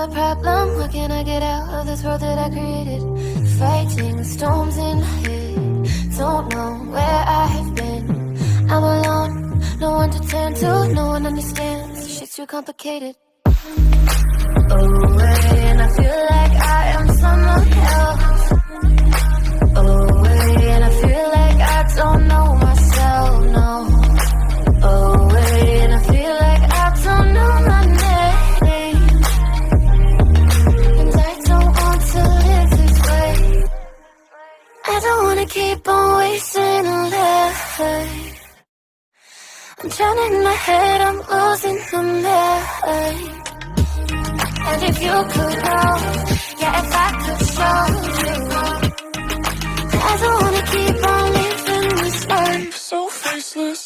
my problem? How can I get out of this world that I created? Fighting storms in my head, don't know where I have been. I'm alone, no one to turn to, no one understands. Shit's too complicated. Away, and I feel like I am someone else. Away, and I feel like I don't know myself, no. Away, and I feel like I don't know my name. And I don't want to live this way. I don't wanna keep on wasting a life. I'm drowning in my head, I'm losing the mind. And if you could know, yeah, if I could show you, I don't wanna keep on living this life so faceless.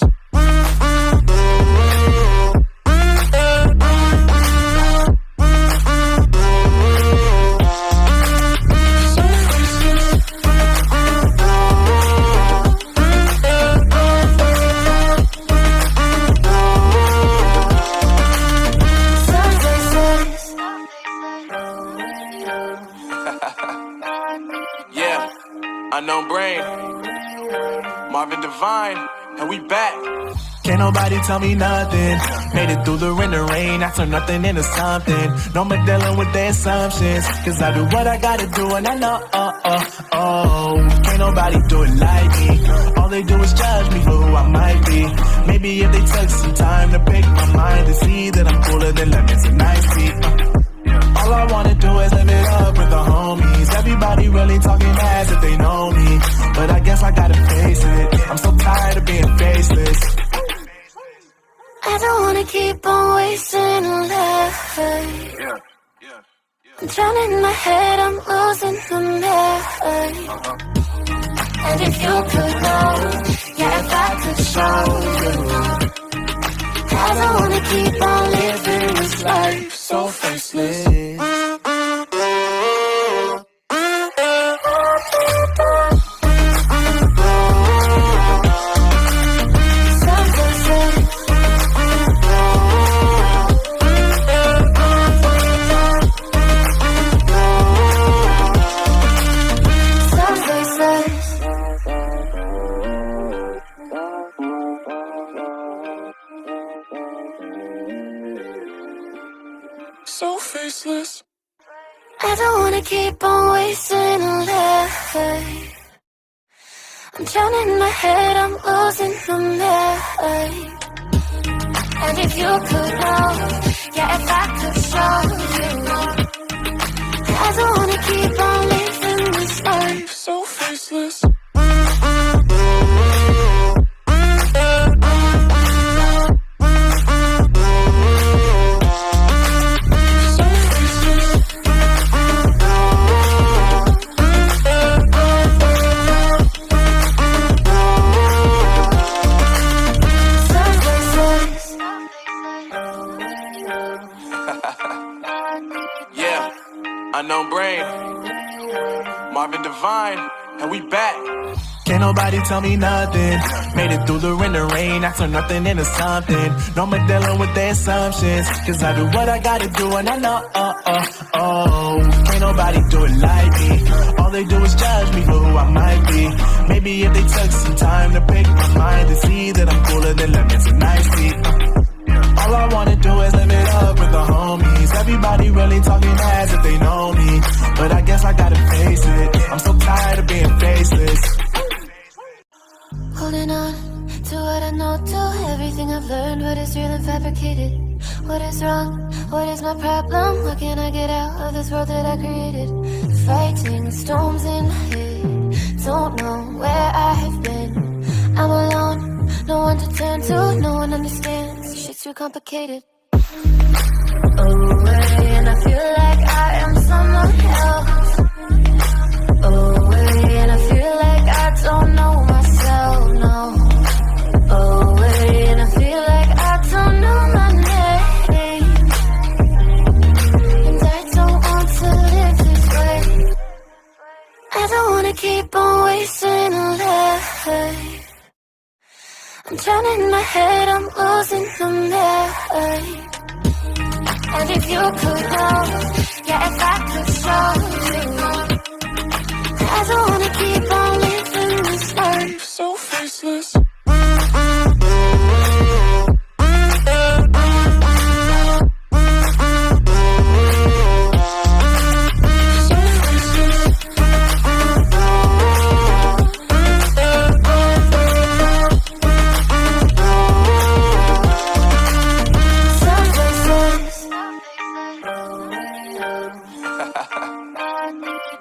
Unknown brain, Marvin Divine, and we back. Can't nobody tell me nothing. Made it through the rain and rain, I turned nothing into something. No more dealing with their assumptions, cause I do what I gotta do and I know, can't nobody do it like me. All they do is judge me for who I might be. Maybe if they took some time to pick my mind to see that I'm cooler than lemons and iced tea. All I wanna do is live it up with the homies. Everybody really talking ass if they know me, but I guess I gotta face it. I'm so tired of being faceless. I don't wanna keep on wasting a life. I'm drowning in my head, I'm losing the mind. And if you could know, yeah, if I could show you, I don't wanna keep on living this life so faceless. So faceless. I don't wanna keep on wasting a life. I'm drowning in my head, I'm losing the mind. And if you could know, yeah, if I could show you, I don't wanna keep on living this life so faceless. Unknown brain, Marvin Divine, and we back. Can't nobody tell me nothing. Made it through the rain and rain, I turned nothing into something. No more dealing with their assumptions, cause I do what I gotta do and I know, can't nobody do it like me. All they do is judge me for who I might be. Maybe if they took some time to pick my mind to see that I'm cooler than lemons and iced tea. All I wanna do is live it up with the homies. Everybody really talking ass if they know me, but I guess I gotta face it. I'm so tired of being faceless. Holding on to what I know, to everything I've learned, what is real and fabricated. What is wrong? What is my problem? How can I get out of this world that I created? Fighting storms in my head, don't know where I have been. I'm alone, no one to turn to, no one understands. Shit's too complicated. Away, and I feel like I am someone else. Away, and I feel like I don't know myself, no. Away, and I feel like I don't know my name. And I don't want to live this way. I don't wanna keep on wasting a life. I'm drowning in my head, I'm losing the mind. And if you could know, yeah, if I could show you, I don't wanna keep on living this life so faceless.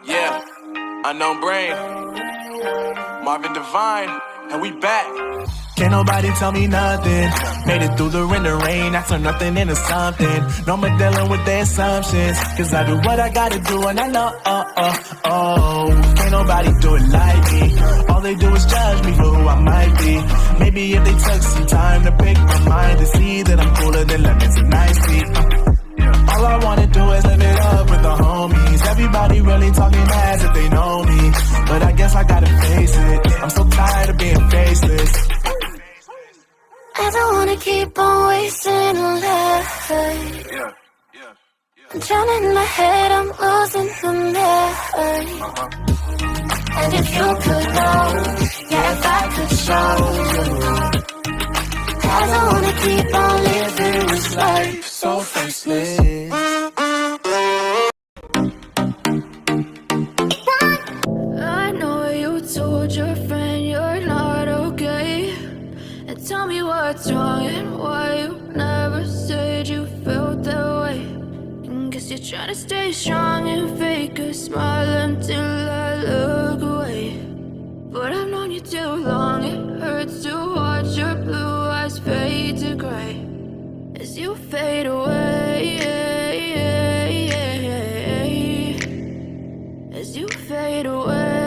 Yeah, unknown brain, Marvin Divine, and we back. Can't nobody tell me nothing. Made it through the rain, I turned nothing into something. No more dealing with their assumptions, cause I do what I gotta do and I know, can't nobody do it like me. All they do is judge me for who I might be. Maybe if they took some time to pick my mind to see that I'm cooler than lemons and iced tea. All I wanna do is live it up with the homies. Everybody really talking as if they know me, but I guess I gotta face it. I'm so tired of being faceless. I don't wanna keep on wasting a life. I'm drowning in my head, I'm losing the night. And if you could know, yeah, if I could show you, I don't wanna keep on living this life so faceless. I know you told your friend you're not okay, and tell me what's wrong and why you never said you felt that way. And guess you're trying to stay strong and fake a smile until I look away. But I've known you too long, it hurts to watch your blue eyes fade to gray as you fade away, as you fade away.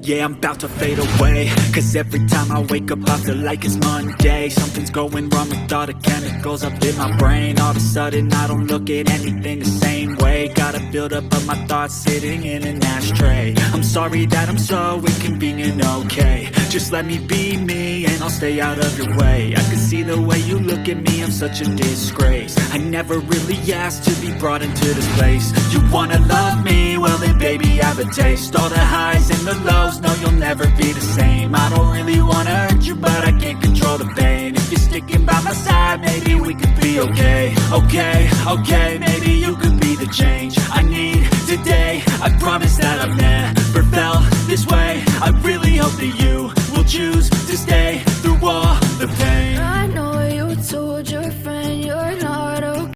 Yeah, I'm about to fade away, cause every time I wake up I feel like it's Monday. Something's going wrong with all the chemicals up in my brain. All of a sudden I don't look at anything the same way. Got a buildup of my thoughts sitting in an ashtray. I'm sorry that I'm so inconvenient, okay. Just let me be me and I'll stay out of your way. I can see the way you look at me, I'm such a disgrace. I never really asked to be brought into this place. You wanna love me? Well then baby I have a taste. All the highs and the lows, no you'll never be the same. I don't really wanna hurt you but I can't control the pain. If you're sticking by my side, maybe we could be okay. Okay, maybe you could be the change I need today. I promise that I've never felt this way. I really hope that you will choose to stay through all